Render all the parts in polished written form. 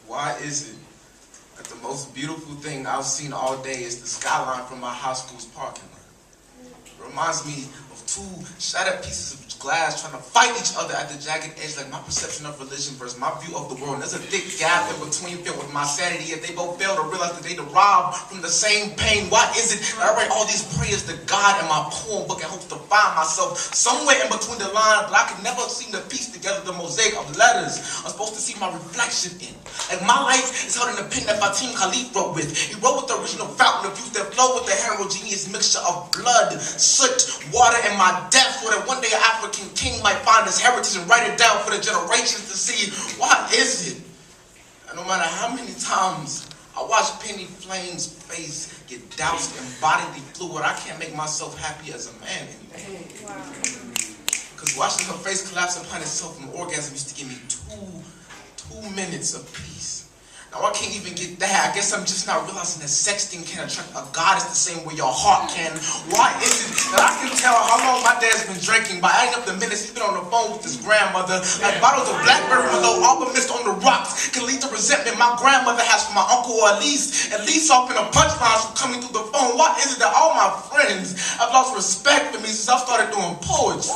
Why is it that the most beautiful thing I've seen all day is the skyline from my high school's parking lot? It reminds me of two shattered pieces of glass trying to fight each other at the jagged edge, like my perception of religion versus my view of the world. And there's a thick gap in between filled with my sanity, yet they both fail to realize that they derive from the same pain. Why is it that I write all these prayers to God in my poem book and hope to find myself somewhere in between the lines, but I can never seem to piece together the mosaic of letters I'm supposed to see my reflection in? Like my life is held in the pen that Fatim Khalif wrote with. He wrote with the original fountain of youth that flowed with the heterogeneous mixture of blood, soot, water, and my death, so that one day an African king might find his heritage and write it down for the generations to see. Why is it? And no matter how many times I watch Penny Flame's face get doused in bodily fluid, I can't make myself happy as a man anymore. Wow. Because watching her face collapse upon itself from orgasm used to give me two minutes of peace. Now I can't even get that. I guess I'm just not realizing that sexting can attract a goddess the same way your heart can. Why is it that I can tell how long my dad's been drinking by adding up the minutes he's been on the phone with his grandmother? Like bottles of blackberry Merlot, all but missed on the rocks, can lead to resentment my grandmother has for my uncle, or at least soften the punchlines from coming through the phone. Why is it that all my friends have lost respect for me since I started doing poetry?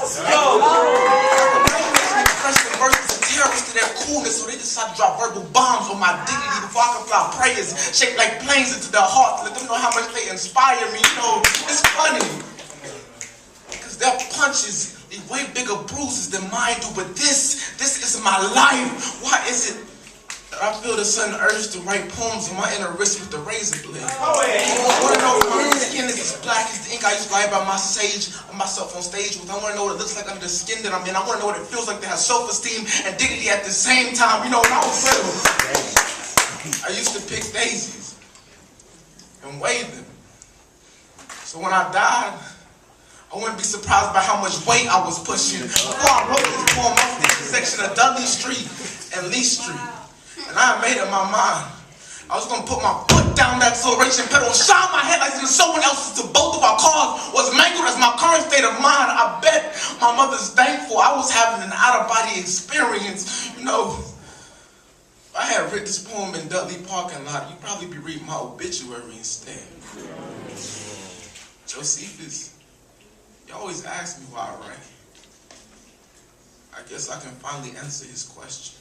The verses and terrorists to their coolness, so they decide to drop verbal bombs on my dignity before I can fly prayers shaped like planes into their hearts, let them know how much they inspire me. You know, it's funny, because their punches leave way bigger bruises than mine do, but this is my life. Why is it that I feel the sudden urge to write poems on my inner wrist with the razor blade? I want to know if my skin is as black as the ink I used to write by myself on stage with. I want to know what it looks like under the skin that I'm in. I want to know what it feels like to have self-esteem and dignity at the same time. You know, when I was little, I used to pick daisies and wave them. So when I died, I wouldn't be surprised by how much weight I was pushing. Before I wrote this poem, I was in the intersection of Dudley Street and Lee Street. And I had made up my mind. I was going to put my foot down that acceleration pedal and shine my headlights into someone else's till both of our cars was mangled as my current state of mind. I bet my mother's thankful I was having an out-of-body experience. You know, if I had written this poem in Dudley parking lot, you'd probably be reading my obituary instead. Josephus, you always ask me why I write. I guess I can finally answer his question.